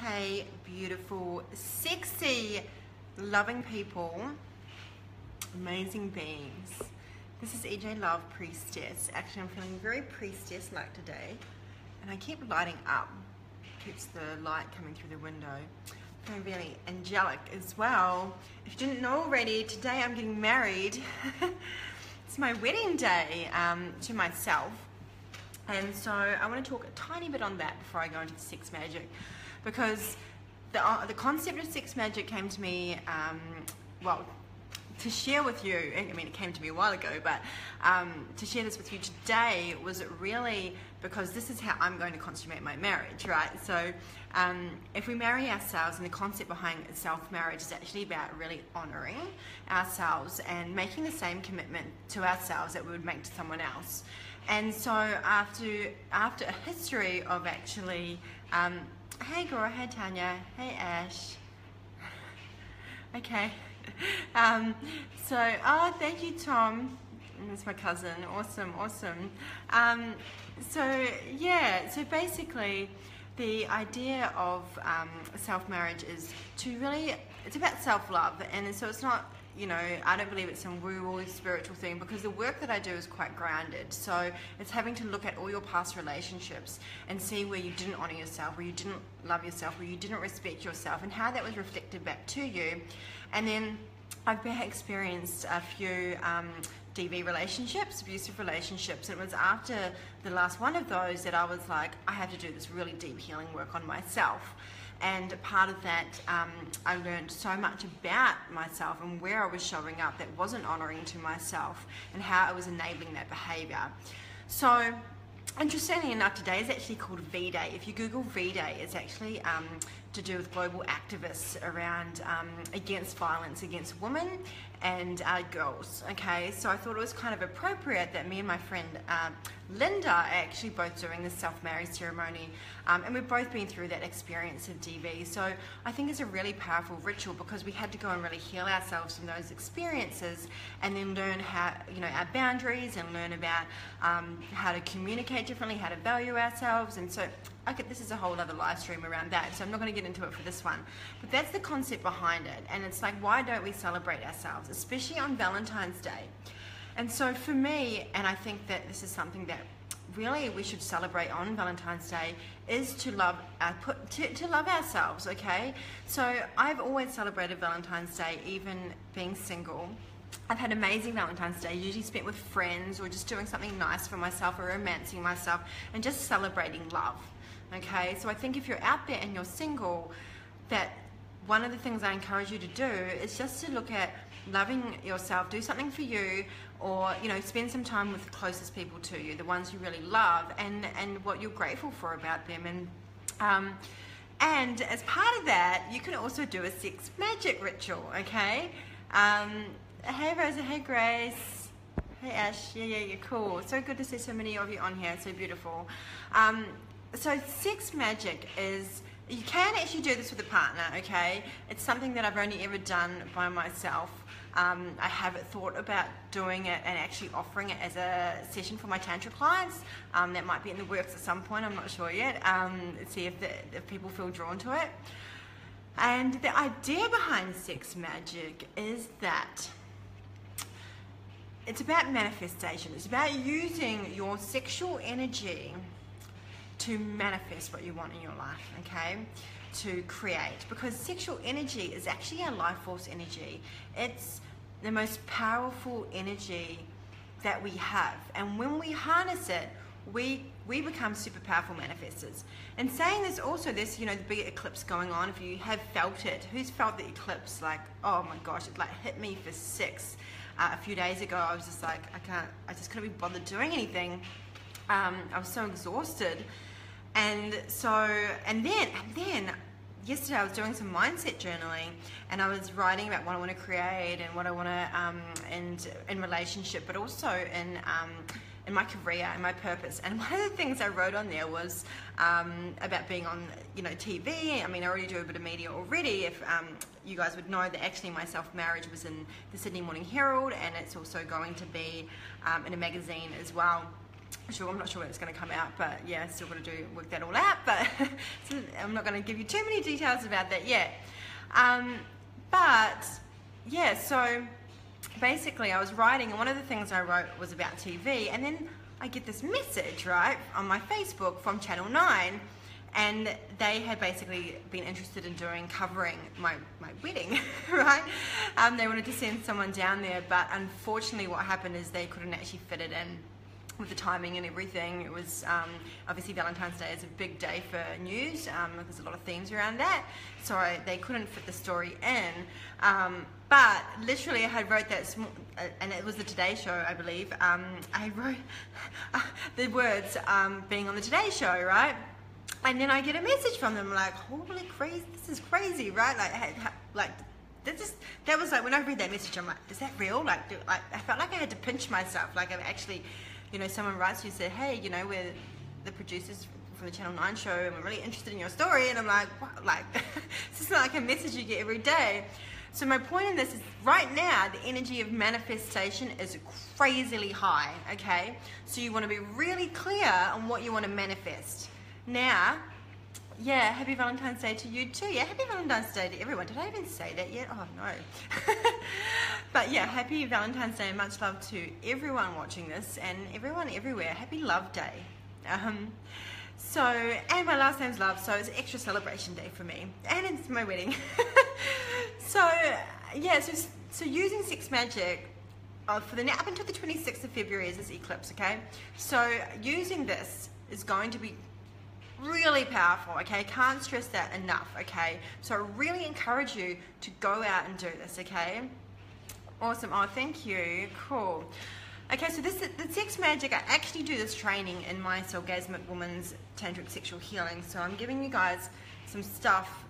Hey, beautiful, sexy, loving people, amazing beings. This is EJ Love, Priestess. Actually, I'm feeling very priestess-like today, and I keep lighting up. Keeps the light coming through the window. Feeling really angelic as well. If you didn't know already, today I'm getting married. It's my wedding day to myself. And so I want to talk a tiny bit on that before I go into the sex magic, because the concept of sex magic came to me, well, to share with you. I mean, it came to me a while ago, but to share this with you today was really because this is how I'm going to consummate my marriage, right? So if we marry ourselves, and the concept behind self-marriage is actually about really honoring ourselves and making the same commitment to ourselves that we would make to someone else. And so after a history of actually, hey Gora, hey Tanya, hey Ash, okay, oh, thank you Tom, that's my cousin, awesome. So yeah, so basically the idea of self-marriage is to really, it's about self-love, and so it's not, you know, I don't believe it's some woo-woo spiritual thing, because the work that I do is quite grounded. So it's having to look at all your past relationships and see where you didn't honor yourself, where you didn't love yourself, where you didn't respect yourself, and how that was reflected back to you. And then I've experienced a few DV relationships, abusive relationships, and it was after the last one of those that I was like, I have to do this really deep healing work on myself. And part of that, I learned so much about myself and where I was showing up that wasn't honoring to myself, and how I was enabling that behavior. So interestingly enough, today is actually called V-Day. If you Google V-Day, it's actually to do with global activists around against violence against women and girls. Okay, so I thought it was kind of appropriate that me and my friend Linda are actually both doing this self-marriage ceremony, and we've both been through that experience of DV. So I think it's a really powerful ritual, because we had to go and really heal ourselves from those experiences, and then learn how, you know, our boundaries, and learn about how to communicate differently, how to value ourselves. And so okay, this is a whole other live stream around that, so I'm not going to get into it for this one. But that's the concept behind it, and it's like, why don't we celebrate ourselves, especially on Valentine's Day? And so for me, and I think that this is something that really we should celebrate on Valentine's Day, is to love to love ourselves. Okay, so I've always celebrated Valentine's Day, even being single. I've had amazing Valentine's Day, usually spent with friends, or just doing something nice for myself, or romancing myself, and just celebrating love. Okay, so I think if you're out there and you're single, that one of the things I encourage you to do is just to look at loving yourself, do something for you, or, you know, spend some time with the closest people to you, the ones you really love, and what you're grateful for about them. And as part of that, you can also do a sex magic ritual. Okay, hey Rosa, hey Grace, hey Ash, yeah, you're cool. So good to see so many of you on here, so beautiful. So sex magic is, you can actually do this with a partner. Okay, it's something that I've only ever done by myself. I haven't thought about doing it and actually offering it as a session for my Tantra clients. That might be in the works at some point, I'm not sure yet. See if people feel drawn to it. And the idea behind sex magic is that it's about manifestation. It's about using your sexual energy to manifest what you want in your life, okay? To create, because sexual energy is actually our life force energy. It's the most powerful energy that we have, and when we harness it, we become super powerful manifestors. And saying this, also this, you know, the big eclipse going on, if you have felt it, who's felt the eclipse? Like, oh my gosh, it like hit me for six a few days ago. I was just like, I just couldn't be bothered doing anything. I was so exhausted. And then yesterday I was doing some mindset journaling, and I was writing about what I want to create and what I want to and in relationship, but also in my career and my purpose. And one of the things I wrote on there was about being on, you know, TV. I mean, I already do a bit of media already. If you guys would know that actually my self-marriage was in the Sydney Morning Herald, and it's also going to be in a magazine as well. I'm not sure when it's going to come out, but yeah, still got to work that all out. But I'm not going to give you too many details about that yet. But yeah, so basically I was writing, and one of the things I wrote was about TV, and then I get this message, right, on my Facebook from Channel 9, and they had basically been interested in covering my wedding, right? They wanted to send someone down there, but unfortunately what happened is they couldn't actually fit it in with the timing and everything. It was obviously Valentine's Day is a big day for news. There's a lot of themes around that, so they couldn't fit the story in. But literally, I had wrote that, and it was the Today Show, I believe. I wrote the words being on the Today Show, right? And then I get a message from them like, holy crazy, this is crazy, right? That was like, when I read that message, I'm like, is that real? Like I felt like I had to pinch myself. Like I've actually, someone writes to you and said, hey, we're the producers from the Channel 9 show and we're really interested in your story. And I'm like, what? Like, this is not like a message you get every day. So my point in this is, right now, the energy of manifestation is crazily high, okay? So you want to be really clear on what you want to manifest. Now, yeah, happy Valentine's Day to you too. Yeah, happy Valentine's Day to everyone. Did I even say that yet? Oh, no. But yeah, happy Valentine's Day and much love to everyone watching this and everyone everywhere. Happy Love Day. And my last name's Love, so it's an extra celebration day for me. And it's my wedding. So, yeah, so using Sex Magic for the up until the 26th of February is this eclipse, okay? So using this is going to be really powerful, okay? Can't stress that enough, okay? So I really encourage you to go out and do this, okay? Awesome. Oh, thank you. Cool. Okay, so the Sex Magic, I actually do this training in my Soulgasmic Woman's Tantric Sexual Healing. So I'm giving you guys some stuff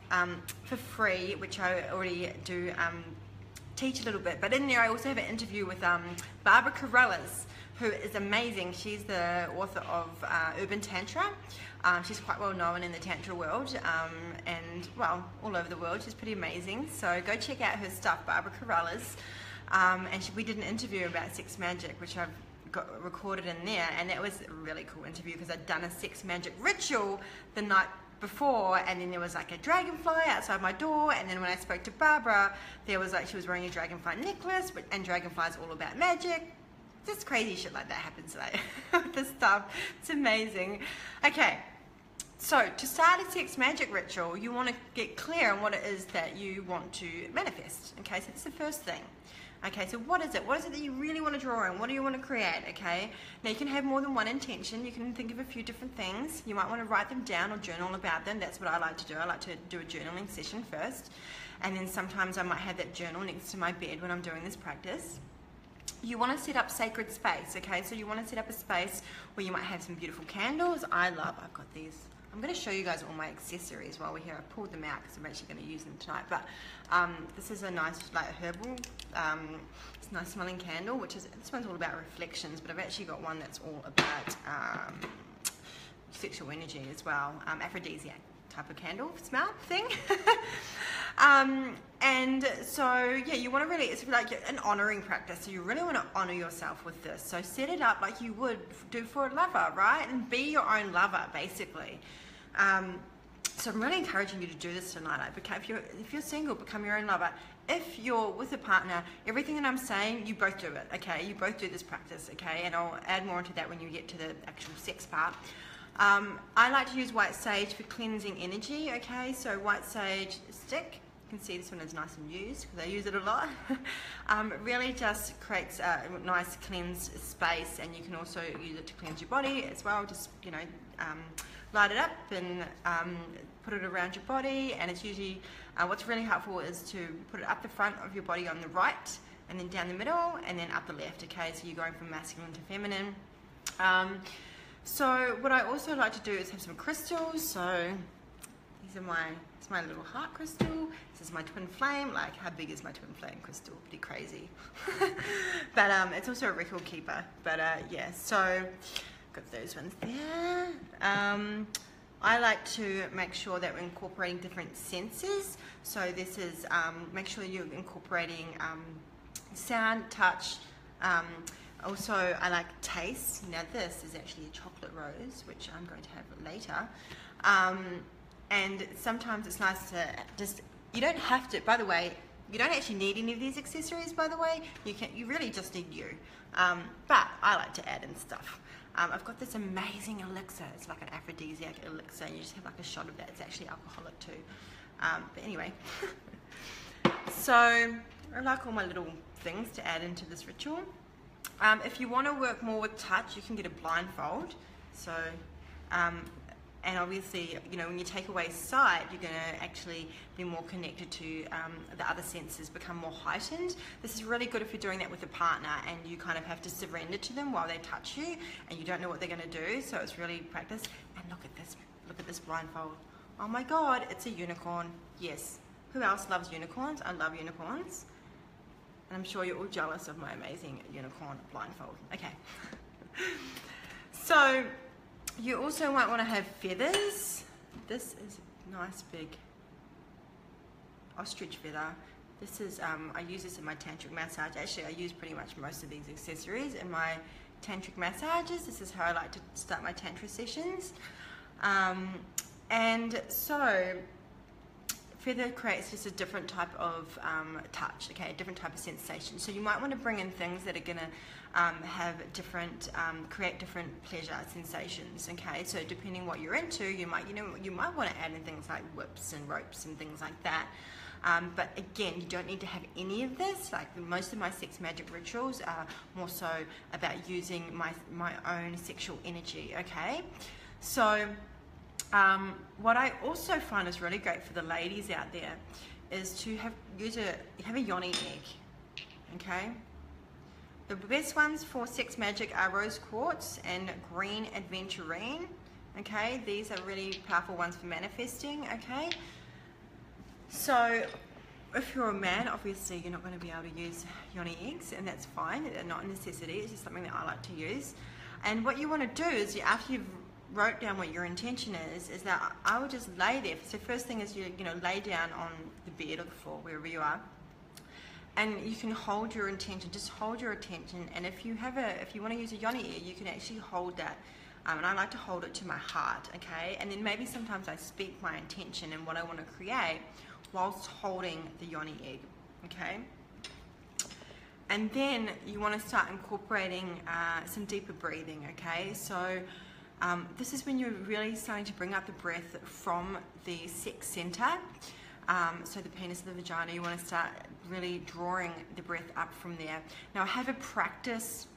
for free, which I already do teach a little bit. But in there, I also have an interview with Barbara Carruthers, who is amazing. She's the author of Urban Tantra. She's quite well known in the Tantra world and, well, all over the world. She's pretty amazing. So go check out her stuff, Barbara Carruthers. We did an interview about Sex Magic, which I've got recorded in there. And that was a really cool interview because I'd done a Sex Magic ritual the night before, and then there was like a dragonfly outside my door, and then when I spoke to Barbara, there was like, she was wearing a dragonfly necklace, and dragonfly's all about magic. Just crazy shit like that happens today with this stuff. It's amazing. Okay, so to start a Sex Magic ritual, you want to get clear on what it is that you want to manifest. Okay, so that's the first thing. Okay, so what is it? What is it that you really want to draw in? What do you want to create? Okay, now you can have more than one intention. You can think of a few different things. You might want to write them down or journal about them. That's what I like to do. I like to do a journaling session first, and then sometimes I might have that journal next to my bed when I'm doing this practice. You want to set up sacred space, okay? So you want to set up a space where you might have some beautiful candles. I've got these. I'm going to show you guys all my accessories while we're here. I pulled them out because I'm actually going to use them tonight. But this is a nice, like, herbal, it's a nice smelling candle, this one's all about reflections, but I've actually got one that's all about sexual energy as well, aphrodisiac type of candle smell thing. And so, yeah, you want to really, it's like an honoring practice. So you really want to honor yourself with this. So set it up like you would do for a lover, right? And be your own lover, basically. So I'm really encouraging you to do this tonight. If you're single, become your own lover. If you're with a partner, everything that I'm saying, you both do it, okay? You both do this practice, okay? And I'll add more into that when you get to the actual sex part. I like to use white sage for cleansing energy, okay? So white sage stick, you can see this one is nice and used because I use it a lot. It really just creates a nice cleansed space, and you can also use it to cleanse your body as well. Just, light it up and put it around your body, and it's usually, what's really helpful is to put it up the front of your body on the right, and then down the middle, and then up the left, okay? So you're going from masculine to feminine. So what I also like to do is have some crystals. So these are it's my little heart crystal. This is my twin flame. Like, how big is my twin flame crystal? Pretty crazy. But it's also a record keeper. But yeah, so got those ones there. I like to make sure that we're incorporating different senses. So this is, make sure you're incorporating sound, touch. Also, I like taste. Now this is actually a chocolate rose, which I'm going to have later. And sometimes it's nice to just, you don't have to, by the way, you don't actually need any of these accessories, by the way. You really just need you. But I like to add in stuff. I've got this amazing elixir. It's like an aphrodisiac elixir. You just have like a shot of that. It's actually alcoholic too. But anyway. So I like all my little things to add into this ritual. If you want to work more with touch, you can get a blindfold. So, and obviously, you know, when you take away sight, you're going to actually be more connected to the other senses, become more heightened. This is really good if you're doing that with a partner and you kind of have to surrender to them while they touch you and you don't know what they're going to do. So it's really practice. And look at this blindfold. Oh my God, it's a unicorn. Yes. Who else loves unicorns? I love unicorns. And I'm sure you're all jealous of my amazing unicorn blindfold. Okay. So you also might want to have feathers. This is a nice big ostrich feather. This is, I use this in my tantric massage. Actually, I use pretty much most of these accessories in my tantric massages. This is how I like to start my tantra sessions. And so feather creates just a different type of touch, okay, a different type of sensation. So you might want to bring in things that are going to have different, create different pleasure sensations, okay. So depending what you're into, you might want to add in things like whips and ropes and things like that. But again, you don't need to have any of this. Like most of my sex magic rituals are more so about using my own sexual energy, okay. So what I also find is really great for the ladies out there is to have a yoni egg, okay? The best ones for sex magic are rose quartz and green aventurine, okay? These are really powerful ones for manifesting, okay? So if you're a man, obviously you're not going to be able to use yoni eggs, and that's fine. They're not a necessity. It's just something that I like to use. And what you want to do is, after you've wrote down what your intention is that I would just lay there. So first thing is you lay down on the bed or the floor, wherever you are, and you can hold your intention. Just hold your attention. And if you want to use a yoni egg, you can actually hold that. And I like to hold it to my heart, okay? And then maybe sometimes I speak my intention and what I want to create whilst holding the yoni egg, okay? And then you want to start incorporating some deeper breathing, okay? So this is when you're really starting to bring up the breath from the sex center. So the penis and the vagina, you want to start really drawing the breath up from there. Now I have a practice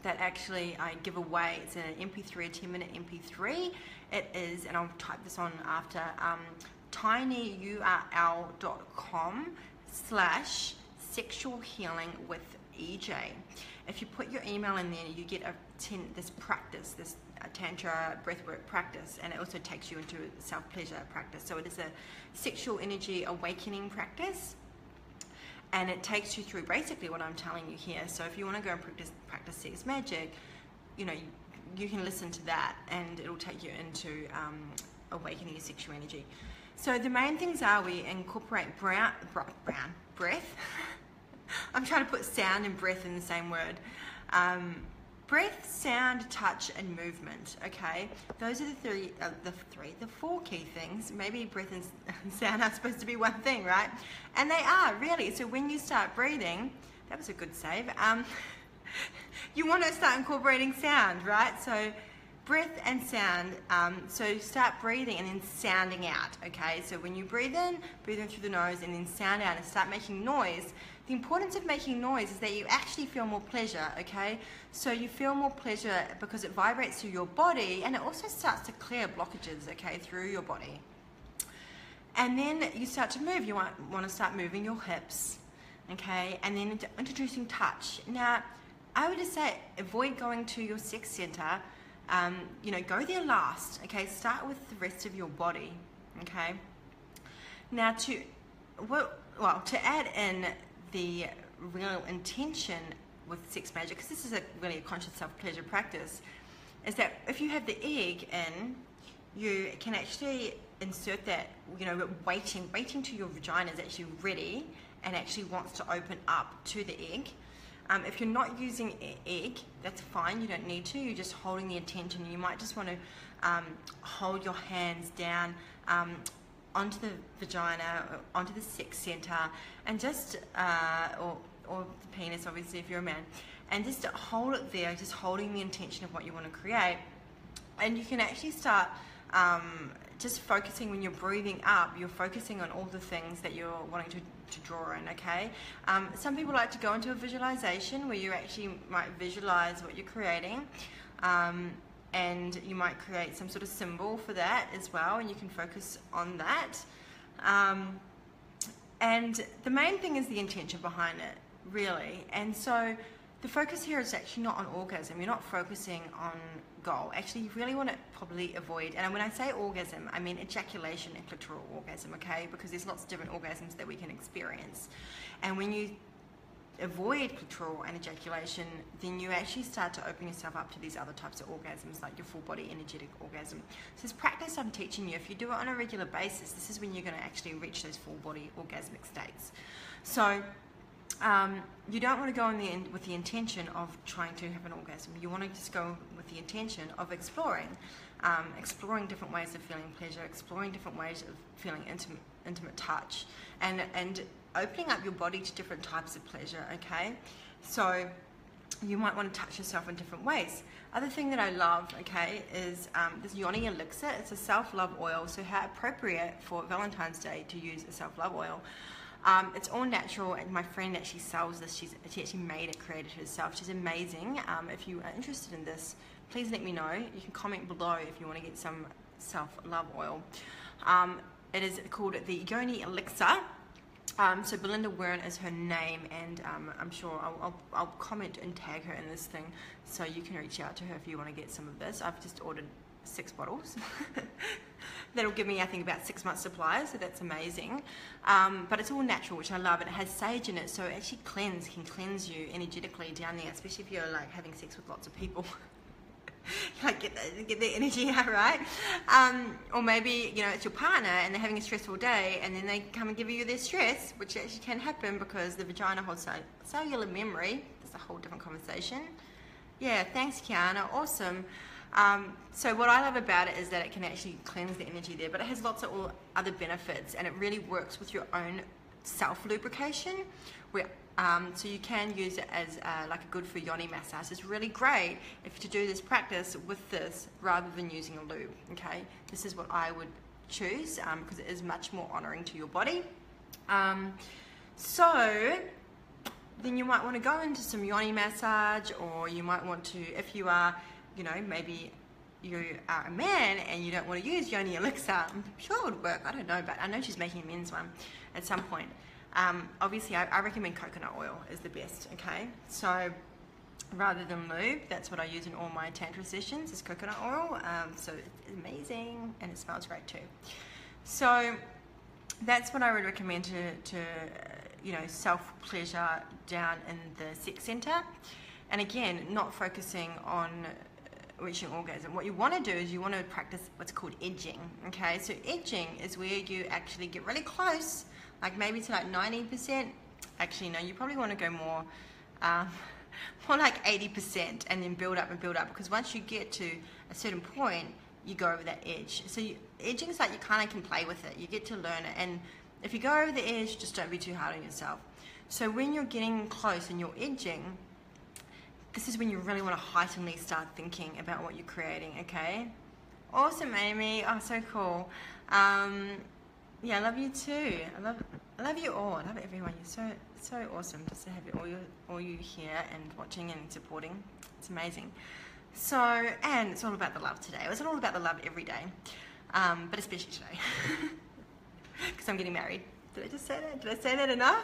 that actually I give away. It's an MP3, a 10-minute MP3. It is, and I'll type this on after, tinyurl.com/sexualhealingwithej. If you put your email in there, you get this practice, this Tantra breathwork practice, and it also takes you into self-pleasure practice. So it is a sexual energy awakening practice, and it takes you through basically what I'm telling you here. So if you want to go and practice sex magic, you can listen to that, and it'll take you into awakening your sexual energy. So the main things are we incorporate breath. I'm trying to put sound and breath in the same word. Breath, sound, touch, and movement, okay? Those are the four key things. Maybe breath and sound are supposed to be one thing, right? And they are, really. So when you start breathing, that was a good save, you want to start incorporating sound, right? So breath and sound, so start breathing and then sounding out, okay? So when you breathe in through the nose and then sound out and start making noise. The importance of making noise is that you actually feel more pleasure, okay? So you feel more pleasure because it vibrates through your body, and it also starts to clear blockages, okay, through your body. And then you start to move. You want to start moving your hips, okay? And then introducing touch. Now, I would just say avoid going to your sex center. Go there last, okay? Start with the rest of your body, okay? Now, to add in the real intention with sex magic, because this is really a conscious self-pleasure practice, is that if you have the egg in, you can actually insert that, waiting till your vagina is actually ready and actually wants to open up to the egg. If you're not using egg, that's fine, you don't need to, you're just holding the intention. You might just want to hold your hands down onto the vagina, onto the sex center, and just, or the penis, obviously, if you're a man, and just hold it there, just holding the intention of what you want to create. And you can actually start just focusing when you're breathing up, you're focusing on all the things that you're wanting to draw in, okay? Some people like to go into a visualization where you actually might visualize what you're creating, and you might create some sort of symbol for that as well, and you can focus on that. And the main thing is the intention behind it, really. And so the focus here is actually not on orgasm. You're not focusing on goal. Actually, you really want to probably avoid, and when I say orgasm, I mean ejaculation and clitoral orgasm, okay? Because there's lots of different orgasms that we can experience. And when you avoid clitoral and ejaculation, then you actually start to open yourself up to these other types of orgasms, like your full body energetic orgasm. So this practice I'm teaching you, if you do it on a regular basis, this is when you're going to actually reach those full body orgasmic states. So you don't want to go in with the intention of trying to have an orgasm. You want to just go with the intention of exploring different ways of feeling pleasure, exploring different ways of feeling intimate touch, and opening up your body to different types of pleasure, okay? So you might want to touch yourself in different ways. Other thing that I love, okay, is this Yoni Elixir. It's a self-love oil, so how appropriate for Valentine's Day to use a self-love oil. It's all natural, and my friend actually sells this. She actually made it, created it herself. She's amazing. If you are interested in this, please let me know. You can comment below if you want to get some self-love oil. It is called the Yoni Elixir. So Belinda Wern is her name, and I'm sure I'll comment and tag her in this thing, so you can reach out to her if you want to get some of this. I've just ordered 6 bottles. That'll give me, I think, about 6 months supply, so that's amazing. But it's all natural, which I love, and it has sage in it, so it actually can cleanse you energetically down there, especially if you're like having sex with lots of people. Like get their energy out, right? Or maybe, you know, it's your partner and they're having a stressful day, and then they come and give you their stress, which actually can happen because the vagina holds cellular memory. That's a whole different conversation. Yeah, thanks, Kiana. Awesome. So what I love about it is that it can actually cleanse the energy there, but it has lots of other benefits, and it really works with your own self-lubrication, where so you can use it as like a good for yoni massage. It's really great if to do this practice with this rather than using a lube, okay? This is what I would choose because it is much more honoring to your body. So then you might want to go into some yoni massage, or you might want to, if you are, you know, maybe you are a man and you don't want to use Yoni Elixir, I'm sure it would work, I don't know, but I know she's making a men's one at some point. Obviously, I recommend coconut oil is the best, okay? So rather than lube, that's what I use in all my Tantra sessions, is coconut oil. So it's amazing, and it smells great too. So that's what I would recommend to you know, self-pleasure down in the sex center. And again, not focusing on reaching orgasm. What you want to do is you want to practice what's called edging, okay? So edging is where you actually get really close, like maybe to like 90%. Actually, no, you probably want to go more like 80%, and then build up and build up, because once you get to a certain point, you go over that edge. So edging is like you kind of can play with it. You get to learn it, and if you go over the edge, just don't be too hard on yourself. So when you're getting close and you're edging, this is when you really want to heightenedly start thinking about what you're creating, okay? Awesome, Amy. Oh, so cool. Yeah, I love you too. I love you all. I love everyone. You're so awesome just to have all you here and watching and supporting. It's amazing. So, and it's all about the love today. It's all about the love every day, but especially today, because I'm getting married. Did I just say that? Did I say that enough?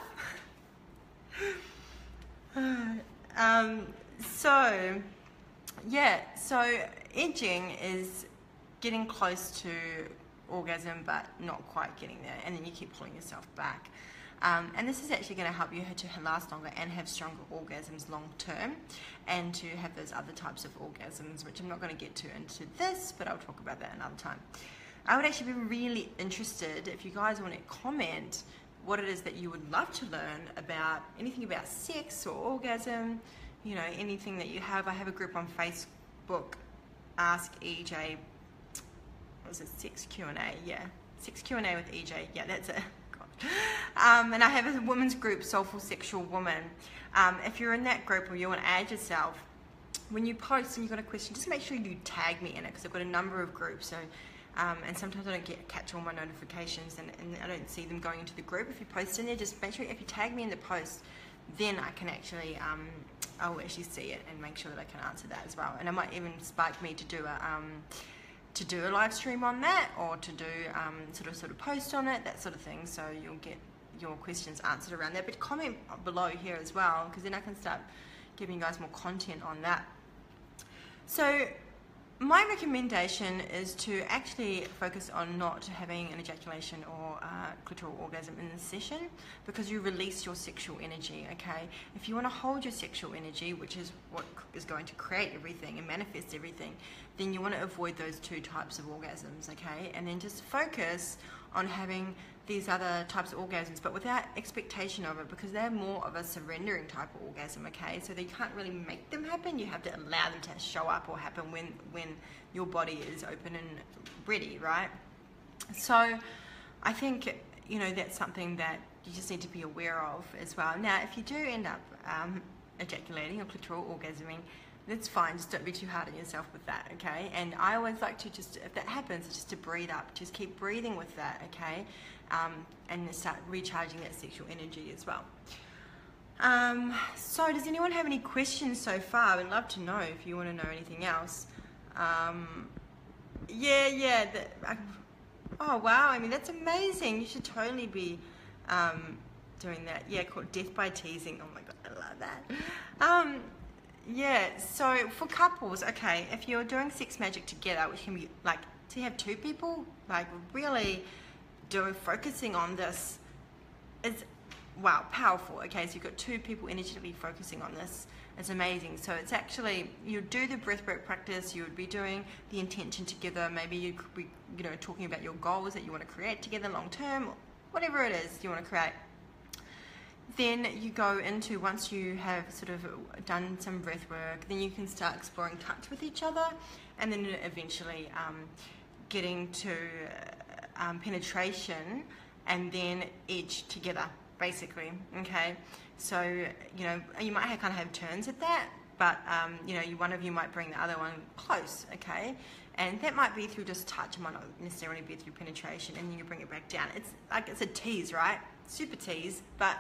So, yeah, so edging is getting close to orgasm but not quite getting there, and then you keep pulling yourself back. And this is actually going to help you to last longer and have stronger orgasms long term, and to have those other types of orgasms, which I'm not going to get into this, but I'll talk about that another time. I would actually be really interested if you guys want to comment what it is that you would love to learn about, anything about sex or orgasm, you know, anything that you have. I have a group on Facebook, Ask EJ, what was it, Sex Q&A, yeah, Sex Q&A with EJ. Yeah, that's it. And I have a women's group, Soulful Sexual Woman. If you're in that group or you want to add yourself, when you post and you've got a question, just make sure you tag me in it, because I've got a number of groups. So, and sometimes I don't catch all my notifications, and I don't see them going into the group. If you post in there, just make sure if you tag me in the post, then I can actually, I'll actually see it and make sure that I can answer that as well. And it might even spark me to do a live stream on that, or to do sort of post on it, that sort of thing. So you'll get your questions answered around that. But comment below here as well, because then I can start giving you guys more content on that. So my recommendation is to actually focus on not having an ejaculation or clitoral orgasm in this session, because you release your sexual energy, okay? If you want to hold your sexual energy, which is what is going to create everything and manifest everything, then you want to avoid those two types of orgasms, okay? And then just focus on having these other types of orgasms, but without expectation of it, because they're more of a surrendering type of orgasm, okay? So they can't really make them happen. You have to allow them to show up or happen when your body is open and ready, right? So I think, you know, that's something that you just need to be aware of as well. Now, if you do end up ejaculating or clitoral orgasming, that's fine. Just don't be too hard on yourself with that, okay? And I always like to just, if that happens, just to breathe up. Just keep breathing with that, okay? And start recharging that sexual energy as well. So does anyone have any questions so far? I'd love to know if you want to know anything else. Oh wow, I mean, that's amazing. You should totally be doing that. Yeah, called Death by Teasing. Oh my god, I love that. Yeah, so for couples, okay, if you're doing sex magic together, which can be like, so you have two people, like really focusing on this is, wow, powerful. Okay, so you've got two people energetically focusing on this. It's amazing. So it's actually, you do the breathwork practice, you would be doing the intention together, maybe you could be, you know, talking about your goals that you want to create together long term, whatever it is you want to create. Then you go into, once you have sort of done some breath work, then you can start exploring touch with each other, and then eventually getting to penetration, and then edge together, basically, okay? So, you know, you might kind of have turns at that, but, you know, one of you might bring the other one close, okay? And that might be through just touch, it might not necessarily be through penetration, and then you bring it back down. It's like, it's a tease, right? Super tease, but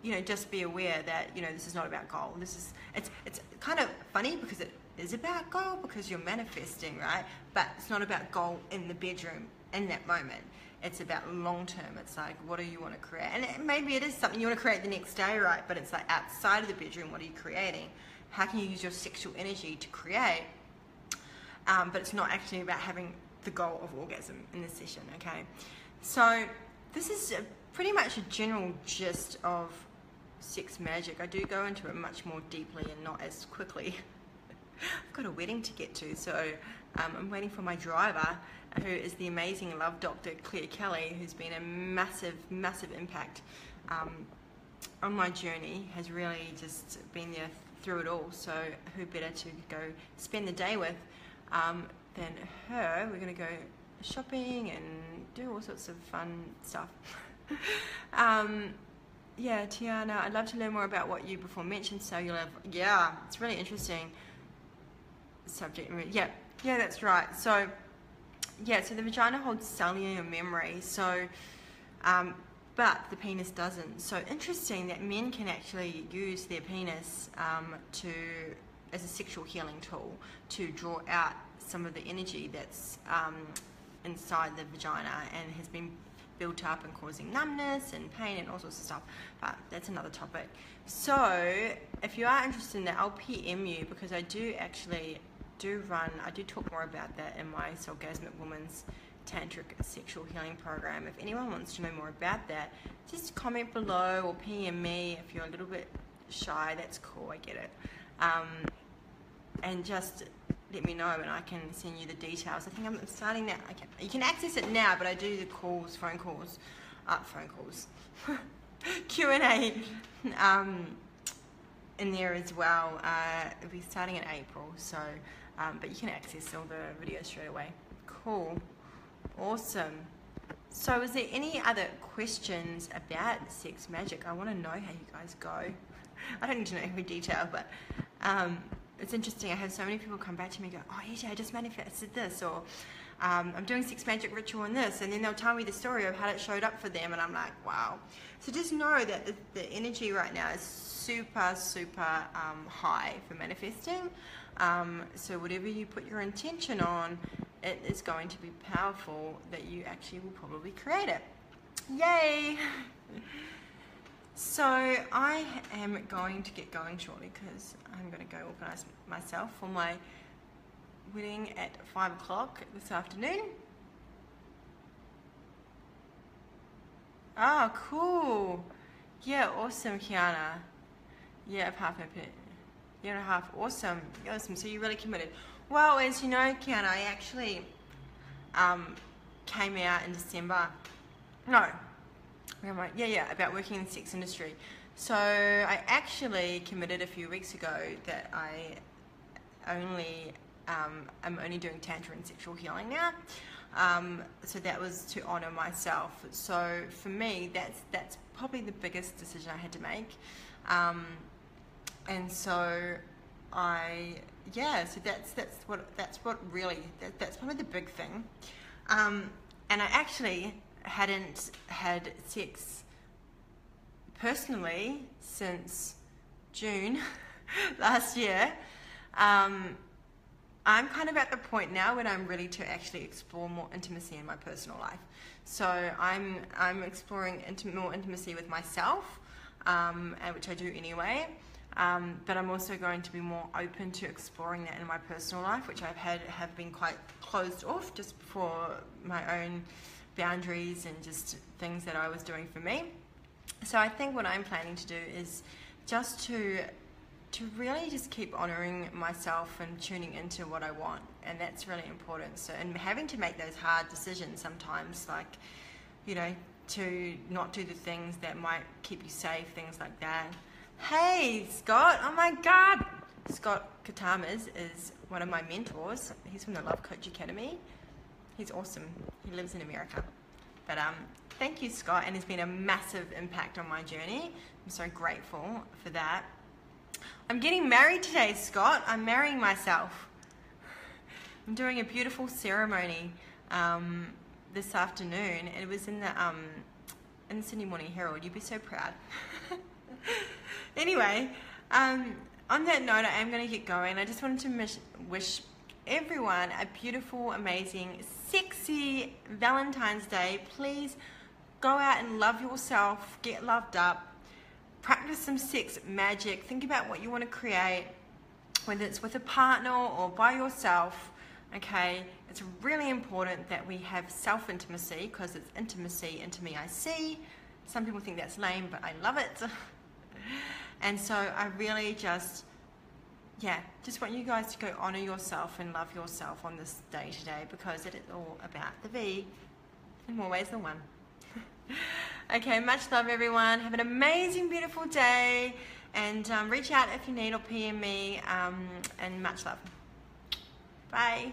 you know, just be aware that, you know, this is not about goal. This is, it's kind of funny because it is about goal, because you're manifesting, right? But it's not about goal in the bedroom in that moment. It's about long term. It's like, what do you want to create? And maybe it is something you want to create the next day, right? But it's like outside of the bedroom, what are you creating? How can you use your sexual energy to create? But it's not actually about having the goal of orgasm in this session, okay? So this is pretty much a general gist of sex magic. I do go into it much more deeply and not as quickly. I've got a wedding to get to, so I'm waiting for my driver, who is the amazing love doctor Claire Kelly, who's been a massive, massive impact on my journey, has really just been there through it all. So who better to go spend the day with than her? We're going to go shopping and do all sorts of fun stuff. Yeah, Tiana, I'd love to learn more about what you before mentioned cellular. Yeah, it's really interesting subject. Yeah, that's right. So, yeah, so the vagina holds cellular memory. So, but the penis doesn't. So interesting that men can actually use their penis as a sexual healing tool to draw out some of the energy that's inside the vagina and has been built up and causing numbness and pain and all sorts of stuff, but that's another topic. So if you are interested in that, I'll PM you, because I do talk more about that in my Soulgasmic Woman's Tantric Sexual Healing Program. If anyone wants to know more about that, just comment below or PM me. If you're a little bit shy, that's cool, I get it. And just let me know and I can send you the details. I think I'm starting that. You can access it now, but I do the phone calls, Q&A in there as well. It'll be starting in April, so but you can access all the videos straight away. Cool. Awesome. So is there any other questions about sex magic? I want to know how you guys go. I don't need to know every detail, but it's interesting. I have so many people come back to me and go, oh, EJ, I just manifested this, or I'm doing sex magic ritual on this, and then they'll tell me the story of how it showed up for them, and I'm like, wow. So just know that the energy right now is super, super high for manifesting. So whatever you put your intention on, it is going to be powerful that you actually will probably create it. Yay! So I am going to get going shortly because I'm going to go organise myself for my wedding at 5 o'clock this afternoon. Oh, cool. Yeah, awesome, Kiana. Yeah, half a bit. Year and a half. Awesome. Awesome. So you're really committed. Well, as you know, Kiana, I actually came out in December. No. Where am I? Yeah, about working in the sex industry. So I actually committed a few weeks ago that I'm only doing tantra and sexual healing now. So that was to honour myself. So for me, that's probably the biggest decision I had to make. And so so that's probably the big thing. And I actually hadn't had sex personally since June last year. I'm kind of at the point now when I'm ready to actually explore more intimacy in my personal life. So I'm exploring more intimacy with myself, which I do anyway. But I'm also going to be more open to exploring that in my personal life, which have been quite closed off just for my own boundaries and just things that I was doing for me. So I think what I'm planning to do is just to really just keep honouring myself and tuning into what I want, and that's really important. So, and having to make those hard decisions sometimes, like, you know, to not do the things that might keep you safe, things like that. Hey, Scott, oh my God. Scott Katamas is one of my mentors. He's from the Love Coach Academy. He's awesome. He lives in America. But thank you, Scott, and it's been a massive impact on my journey. I'm so grateful for that. I'm getting married today, Scott. I'm marrying myself. I'm doing a beautiful ceremony this afternoon. It was in the Sydney Morning Herald. You'd be so proud. Anyway, on that note, I am going to get going. I just wanted to wish everyone a beautiful, amazing, sexy Valentine's Day. Please go out and love yourself, get loved up, practice some sex magic, think about what you want to create, whether it's with a partner or by yourself. Okay, it's really important that we have self-intimacy, because it's intimacy into me I see. Some people think that's lame, but I love it. And so I really just want you guys to go honour yourself and love yourself on this day today, because it is all about the V in more ways than one. Okay, much love everyone. Have an amazing, beautiful day, and reach out if you need or PM me, and much love. Bye.